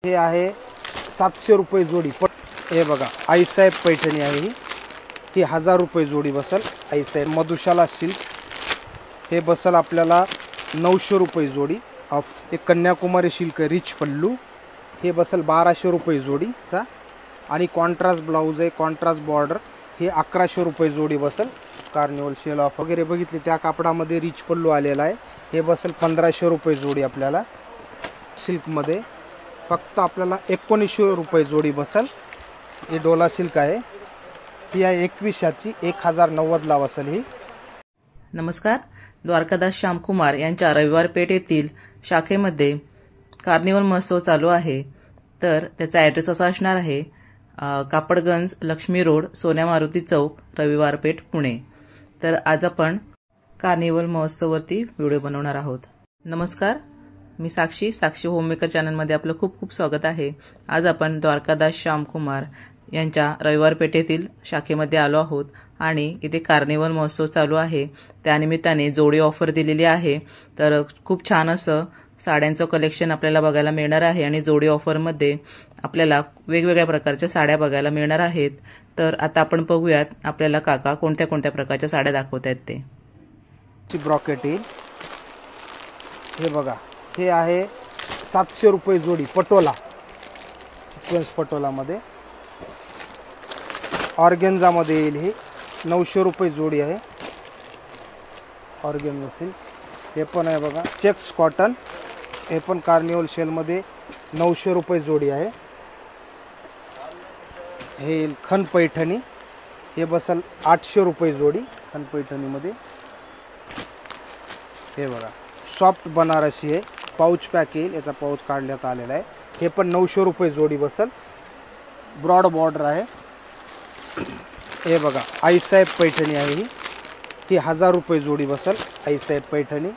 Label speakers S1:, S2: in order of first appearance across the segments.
S1: हे आहे 700 रुपये जोडी। हे बघा आईसाहेब पैठणी आहे ही 1000 रुपये जोडी बसल। आईसाहेब मधुशाला सिल्क हे बसल आपल्याला 900 रुपये जोडी। हे कन्याकुमारी सिल्क रिच पल्लू हे बसल 1200 रुपये जोडीचा। आणि कॉन्ट्रास्ट ब्लाउज आहे, कॉन्ट्रास्ट बॉर्डर हे 1100 रुपये जोडी बसल। कार्निवल शेल ऑफ वगैरे बघितले त्या कापडामध्ये रिच पल्लू आलेला आहे, हे बसल 1500 रुपये जोडी आपल्याला। सिल्कमध्ये फक्त आपल्याला 1900 रुपये जोडी बसल। हे डोला सिल्क आहे, ही आहे 2100ची 1090ला बसल ही।
S2: नमस्कार, द्वारकादास श्यामकुमार यांच्या रविवार पेठ येथील शाखेमध्ये कार्निवल महोत्सव चालू आहे। तर त्याचा ॲड्रेस असा असणार आहे कापडगंज लक्ष्मी रोड सोन्या मारुती चौक रविवार पेठ पुणे। तर आज आपण कार्निवल महोत्सववरती व्हिडिओ बनवणार आहोत। नमस्कार, मी साक्षी होममेकर चॅनलमध्ये आपलं खूप खूप स्वागत आहे। आज आपण द्वारकादास श्यामकुमार यांच्या रविवार पेठेतील शाखेमध्ये आलो आहोत आणि इथे कार्निवल महोत्सव चालू आहे, त्यानिमित्ताने जोडी ऑफर दिलेली आहे। तर खूप छान असं साड्यांचं कलेक्शन आपल्याला बघायला मिळणार आहे आणि जोडी ऑफरमध्ये आपल्याला वेगवेगळ्या प्रकारच्या साड्या बघायला मिळणार आहेत। तर आता आपण बघूयात आपल्याला काका कोणत्या कोणत्या प्रकारच्या साड्या दाखवत आहेत ते।
S1: ब्रॉकेट हे बघा, हे आहे 700 रुपये जोडी पटोला सिक्वेन्स पटोलामध्ये। ऑर्गेन्झामध्ये येईल हे 900 रुपये जोडी आहे। ऑर्गेन्झा सिल्क हे पण आहे बघा। चेक्स कॉटन हे पण कार्निवल शेलमध्ये 900 रुपये जोडी आहे। हे खन पैठणी हे बसल 800 रुपये जोडी खन पैठणीमध्ये। हे बघा सॉफ्ट बनारसी आहे, पाउच पॅक येईल, याचा पाउच काढण्यात आलेला आहे। हे पण 900 रुपये जोडी बसल, ब्रॉड बॉर्डर आहे। हे बघा आईसाहेब पैठणी आहे ही 1000 रुपये जोडी बसल। आईसाहेब पैठणी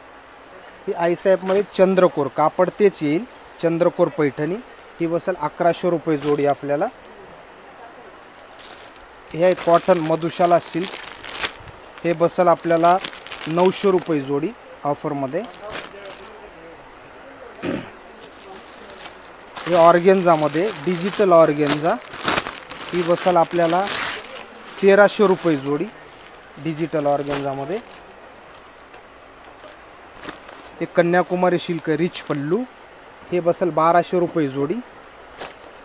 S1: ही आईसाहेबमध्ये चंद्रकोर कापड तेच येईल, चंद्रकोर पैठणी ही बसल 1100 रुपये जोडी आपल्याला। हे आहे कॉटन मधुशाला सिल्क हे बसल आपल्याला 900 रुपये जोडी ऑफरमध्ये। हे ऑर्गेन्झामध्ये डिजिटल ऑर्गेन्झा ही बसल आपल्याला 1300 रुपये जोडी डिजिटल ऑर्गेन्झामध्ये। हे कन्याकुमारी सिल्क रिच पल्लू हे बसल 1200 रुपये जोडी,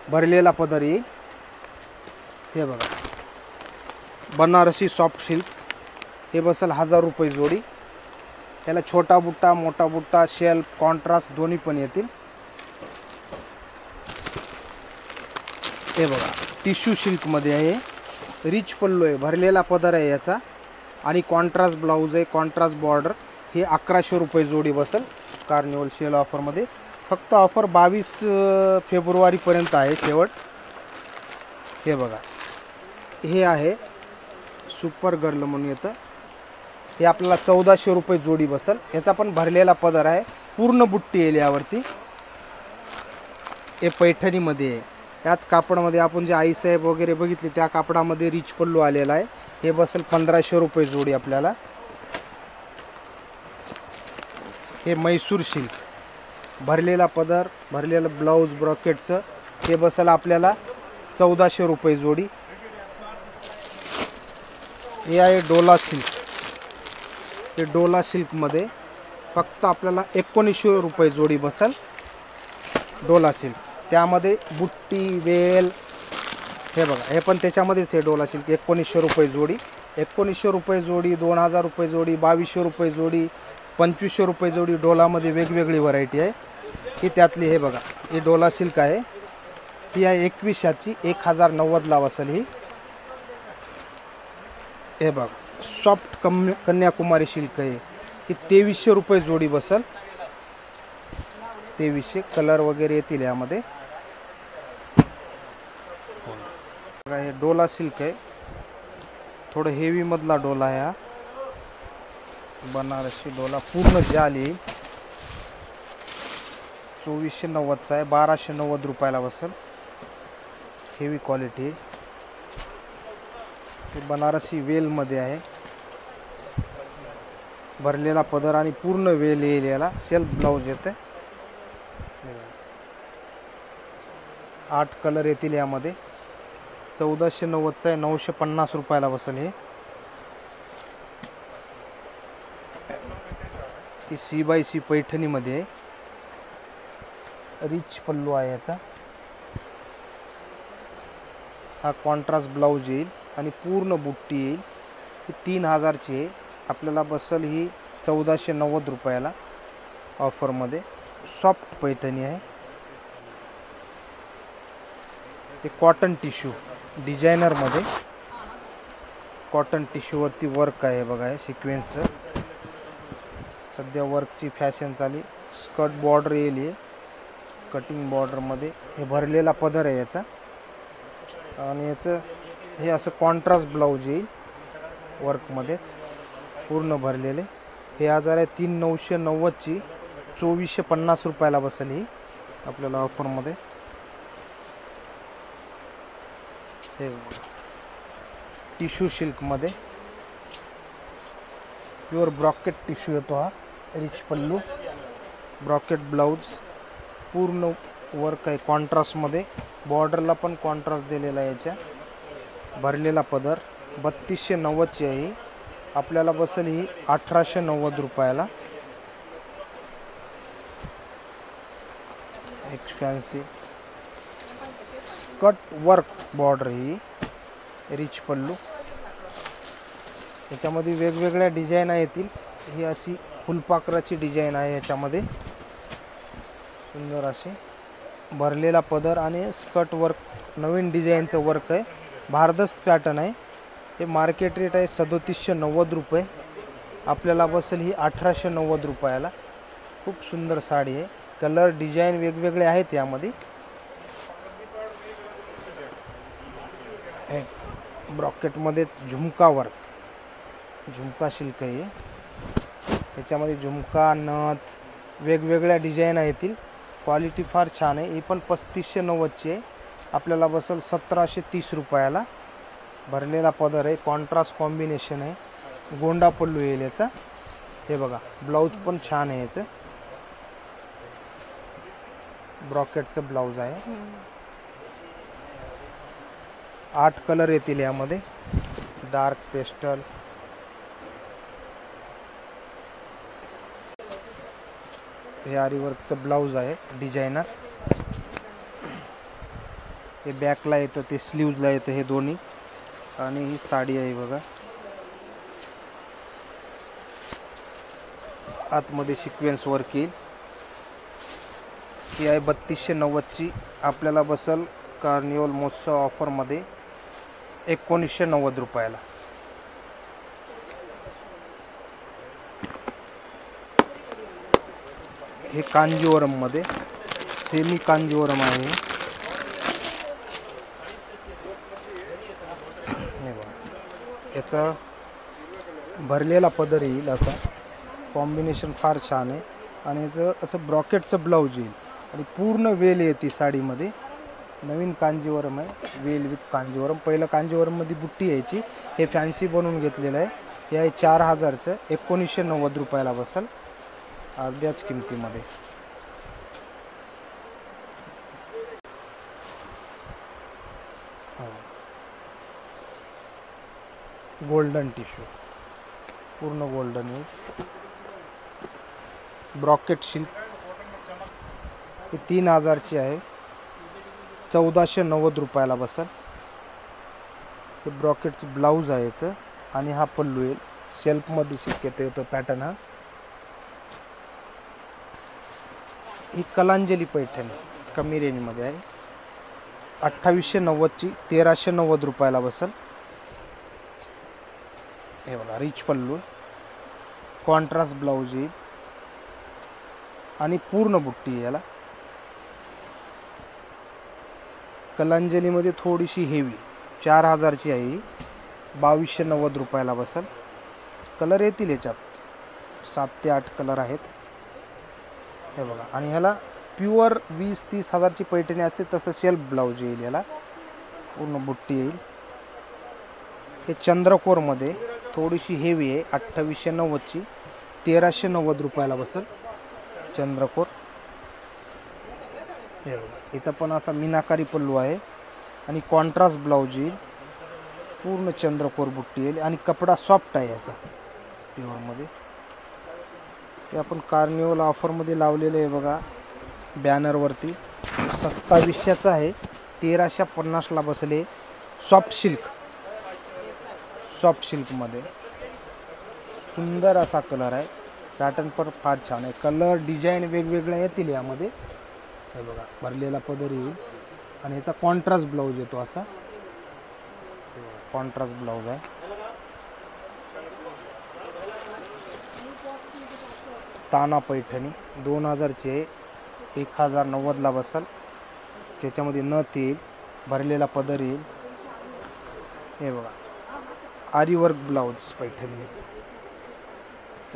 S1: भरलेला पदर येईल। हे बघा बनारसी सॉफ्ट सिल्क हे बसल 1000 रुपये जोडी। याला छोटा बुट्टा मोठा बुट्टा शेल्फ कॉन्ट्रास्ट दोन्ही पण येतील। हे बघा टिश्यू सिल्कमध्ये आहे, रिच पल्लू आहे, भरलेला पदर आहे याचा आणि कॉन्ट्रास्ट ब्लाउज आहे, कॉन्ट्रास्ट बॉर्डर हे 1100 रुपये जोडी बसल कार्निवल शेल ऑफरमध्ये। फक्त ऑफर 22 फेब्रुवारीपर्यंत आहे शेवट। हे बघा हे आहे सुपर गर्ल म्हणून येतं, हे आपल्याला 1400 रुपये जोडी बसल। याचा पण भरलेला पदर आहे, पूर्ण बुट्टी येईल यावरती। हे पैठणीमध्ये आहे, याच कापडामध्ये आपण जे आईसाहेब वगैरे बघितले त्या कापडामध्ये रिच पल्लू आलेला आहे, हे बसल 1500 रुपये जोडी आपल्याला। हे मैसूर सिल्क भरलेला पदर भरलेला ब्लाउज ब्रॉकेटचं हे बसल आपल्याला 1400 रुपये जोडी। हे आहे डोला सिल्क, हे डोला सिल्कमध्ये फक्त आपल्याला 1900 रुपये जोडी बसल डोला सिल्क। त्यामध्ये बुट्टी वेल हे बघा, हे पण त्याच्यामध्येच आहे डोला सिल्क। 1900 रुपये जोडी, 1900 रुपये जोडी, 2000 रुपये जोडी, 2200 रुपये जोडी, 2500 रुपये जोडी। डोलामध्ये वेगवेगळी व्हरायटी आहे ही त्यातली। हे बघा ही डोला सिल्क आहे, ही आहे 2100ची 1090ला बसल ही। हे बघा सॉफ्ट कन्याकुमारी सिल्क आहे, ही 2300 रुपये जोडी बसल। 2300 कलर वगैरे येतील यामध्ये। बघा हे डोला सिल्क आहे, थोडं हेवी मधला डोला आहे हा, बनारसी डोला पूर्ण जाल येईल। 2490चा आहे, 1290 रुपयाला बसल, हेवी क्वालिटी। हे बनारसी वेलमध्ये आहे, भरलेला पदर आणि पूर्ण वेल येईल याला, सेल्फ ब्लाउज येते। 8 कलर येतील यामध्ये. 1490चा आहे, 950 रुपयाला बसेल हे. ही C/C पैठणीमध्ये आहे. रिच पल्लू आहे याचा. हा कॉन्ट्रास्ट ब्लाऊज येईल आणि पूर्ण बुट्टी येईल. ही 3000ची आहे. आपल्याला बसेल ही 1490 रुपयाला ऑफरमध्ये. सॉफ्ट पैठणी आहे. हे कॉटन टिश्यू डिझायनरमध्ये कॉटन टिश्यूवरती वर्क आहे बघा. हे सिक्वेन्सचं सध्या वर्कची फॅशन चालली. स्कर्ट बॉर्डर येईल हे कटिंग बॉर्डरमध्ये. हे भरलेला पदर आहे याचा आणि याचं हे असं कॉन्ट्रास्ट ब्लाऊज येईल वर्कमध्येच पूर्ण भरलेले. हे 3990ची 2450 रुपयाला बसेल ही आपल्याला ऑफरमध्ये. हे टिश्यू सिल्कमध्ये प्युअर ब्रॉकेट टिश्यू येतो हा. रिच पल्लू, ब्रॉकेट ब्लाऊज, पूर्ण वर्क आहे कॉन्ट्रास्टमध्ये. बॉर्डरला पण कॉन्ट्रास्ट दिलेला आहे याच्या. भरलेला पदर. 3290ची आहे ही. आपल्याला बसेल ही 1890 रुपयाला. एक फॅन्सी स्कर्ट वर्क बॉर्डर ही. रिच पल्लू. याच्यामध्ये वेगवेगळ्या डिझाईन येतील. ही अशी फुलपाखराची डिझाईन आहे याच्यामध्ये. सुंदर असे भरलेला पदर आणि स्कर्ट वर्क. नवीन डिझाईनचं वर्क आहे. भारदस्त पॅटर्न आहे. हे मार्केट रेट आहे 3790 रुपये. आपल्याला बसेल ही 1890 रुपयाला. खूप सुंदर साडी आहे. कलर डिझाईन वेगवेगळे आहेत यामध्ये. हे ब्रॉकेटमध्येच झुमका वर्क, झुमका सिल्क आहे. याच्यामध्ये झुमका, नथ वेगवेगळ्या डिझाईन येतील. क्वालिटी फार छान आहे. ही पण 3590ची आहे. आपल्याला बसेल 1730 रुपयाला. भरलेला पदर आहे. कॉन्ट्रास्ट कॉम्बिनेशन आहे. गोंडा पल्लू येईल याचा. हे बघा ब्लाऊज पण छान आहे याचं. ब्रॉकेटचं ब्लाऊज आहे. 8 कलर येतील यामध्ये. डार्क पेस्टल, हे आरी वर्कचं ब्लाऊज आहे डिझायनर. हे बॅकला येतं, ते स्लीव्जला येतं हे दोन्ही. आणि ही साडी आहे बघा. आतमध्ये सिक्वेन्स वर्क येईल. ही आहे 3290ची. आपल्याला बसेल कार्निवल महोत्सव ऑफरमध्ये 1990 रुपयाला. हे कांजीवरममध्ये सेमी कांजीवरम आहे. याचा भरलेला पदर येईल असा. कॉम्बिनेशन फार छान आहे. आणि याचं असं ब्रॉकेटचं ब्लाऊज येईल आणि पूर्ण वेल येते साडीमध्ये. नवीन कांजीवरम आहे. वेल विथ कांजीवरम. पहिलं कांजीवरममध्ये बुट्टी यायची. हे फॅन्सी बनवून घेतलेलं आहे. हे आहे 4000चं. 1990 रुपयाला बसेल अर्ध्याच किमतीमध्ये. गोल्डन टिश्यू, पूर्ण गोल्डन आहे. Brocade silk. ही 3000ची आहे. 1490 रुपयाला बसेल. हे ब्रॉकेटचं ब्लाऊज आहे याचं. आणि हा पल्लू येईल. सेल्फमध्ये शक्यतो येतो पॅटर्न हा. ही कलांजली पैठणी कमी रेंजमध्ये आहे. 2890ची 1390 रुपयाला बसेल. हे बघा रिच पल्लू, कॉन्ट्रास्ट ब्लाऊज येईल आणि पूर्ण बुट्टी याला. कलांजलीमध्ये थोडीशी हेवी. 4000ची आहे. 2290 रुपयाला बसेल. कलर येतील याच्यात 7 ते 8 कलर आहेत. हे बघा. आणि ह्याला प्युअर 20-30 हजारची पैठणी असते तसं सेल्फ ब्लाऊज येईल याला. पूर्ण बुट्टी येईल. हे चंद्रकोरमध्ये थोडीशी हेवी आहे. 2890ची 1390 रुपयाला बसेल चंद्रकोर. हे बघा याचा पण असा मीनाकारी पल्लू आहे आणि कॉन्ट्रास्ट ब्लाऊज येईल, पूर्ण चंद्रकोर बुट्टी येईल आणि कपडा सॉफ्ट आहे याचा प्युअरमध्ये. ते आपण कार्निवल ऑफरमध्ये लावलेले आहे बघा बॅनरवरती. 2700चा आहे, 1350ला बसले. सॉफ्ट सिल्कमध्ये सुंदर असा कलर आहे. पॅटर्न पण फार छान आहे. कलर डिझाईन वेगवेगळे येतील यामध्ये. हे बघा भरलेला पदर येईल आणि याचा कॉन्ट्रास्ट ब्लाऊज येतो असा. कॉन्ट्रास्ट ब्लाऊज आहे. ताना पैठणी 2000ची आहे, 1090ला बसल. त्याच्यामध्ये नथ येईल, भरलेला पदर येईल. हे बघा आरीवर्क ब्लाऊज पैठणी,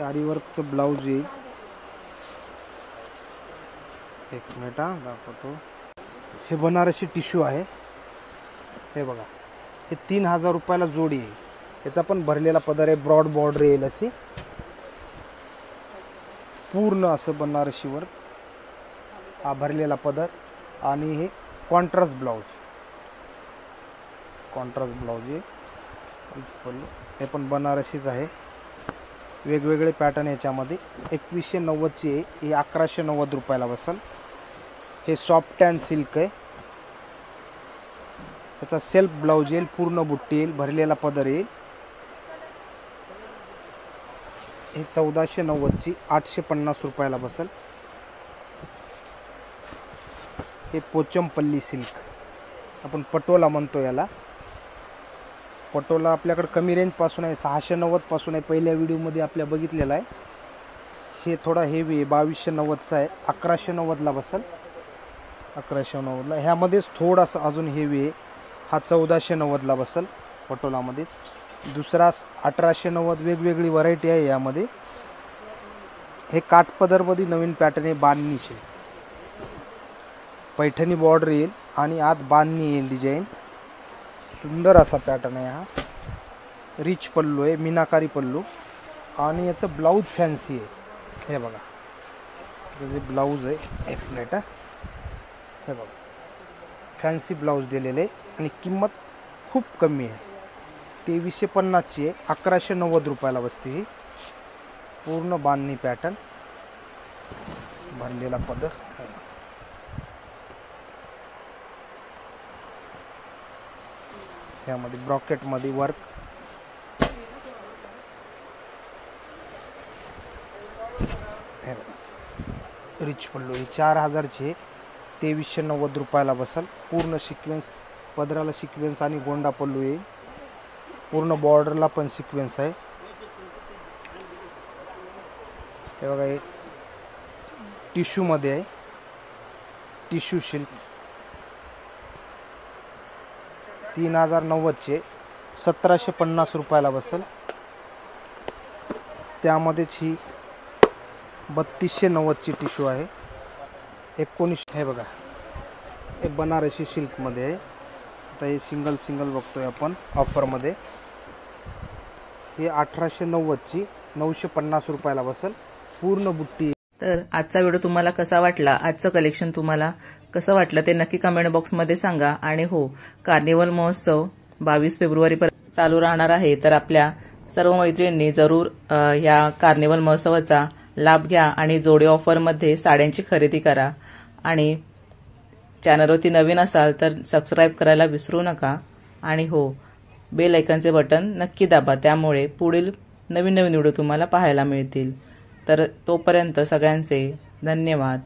S1: आरीवर्कचं ब्लाऊज येईल. एक मिनिट दाखवतो. हे बनारसी टिश्यू आहे. हे बघा हे 3000 रुपयाला जोडी आहे. याचा पण भरलेला पदर आहे, ब्रॉड बॉर्डर येईल अशी, पूर्ण असं बनारसीवर हा भरलेला पदर. आणि हे कॉन्ट्रास्ट ब्लाऊज आहे. हे पण बनारसीच आहे. वेगवेगळे पॅटर्न याच्यामध्ये. 2190ची आहे, ही 1190 रुपयाला बसल. हे सॉफ्ट अँड सिल्क आहे. याचा सेल्फ ब्लाऊज येईल, पूर्ण बुट्टी येईल, भरलेला पदर येईल. हे 1490ची 850 रुपयाला बसल. हे पोचमपल्ली सिल्क, आपण पटोला म्हणतो याला. पटोला आपल्याकडे कमी रेंजपासून आहे, 690 पासून आहे. पहिल्या व्हिडिओमध्ये आपल्या बघितलेला आहे. हे थोडा हेवी आहे, 2290चा आहे, 1190ला बसल. 1190ला. ह्यामध्येच थोडासा अजून हेवी आहे, हा 1490ला बसल पटोलामध्ये. दुसरा 1890. वेगवेगळी व्हरायटी आहे यामध्ये. हे काठपदरमध्ये नवीन पॅटर्न आहे, बांधणीचे. पैठणी बॉर्डर येईल आणि आत बांधणी येईल डिझाईन. सुंदर असा पॅटर्न आहे हा. रिच पल्लू आहे, मीनाकारी पल्लू. आणि याचं ब्लाऊज फॅन्सी आहे. हे बघा जे ब्लाऊज आहे, एक मिनिट. हे बघा फॅन्सी ब्लाऊज दिलेले आहे आणि किंमत खूप कमी आहे. 2350ची आहे, 1190 रुपयाला बसते ही. पूर्ण बांधणी पॅटर्न, भरलेला पदर. ह्यामध्ये ब्रॉकेटमध्ये वर्क. रिच पल्लू ही 4000ची आहे, 2390 रुपयाला बसल. पूर्ण सिक्वेन्स, पदराला सिक्वेन्स आणि गोंडा पल्लू येईल. पूर्ण बॉर्डरला पण सिक्वेन्स आहे. हे बघा हे टिश्यूमध्ये आहे, टिश्यू सिल्क. 3090चे 1750 रुपयाला बसल. त्यामध्येच ही 3290ची टिश्यू आहे. 19. हे बघा हे बनारसी सिल्कमध्ये आहे. आता हे सिंगल बघतोय आपण ऑफरमध्ये. हे 1890ची 950 रुपयाला बसल. पूर्ण बुट्टी.
S2: तर आजचा व्हिडिओ तुम्हाला कसा वाटला, आजचं कलेक्शन तुम्हाला कसं वाटलं ते नक्की कमेंट बॉक्समध्ये सांगा. आणि हो, कार्निवल महोत्सव 22 फेब्रुवारीपर्यंत चालू राहणार आहे. तर आपल्या सर्व मैत्रिणींनी जरूर या कार्निवल महोत्सवाचा लाभ घ्या आणि जोडे ऑफरमध्ये साड्यांची खरेदी करा. आणि चॅनलवरती नवीन असाल तर सबस्क्राईब करायला विसरू नका. आणि हो, बेल आयकॉनचे बटन नक्की दाबा, त्यामुळे पुढील नवीन व्हिडिओ तुम्हाला पाहायला मिळतील. तर तोपर्यंत सगळ्यांचे धन्यवाद.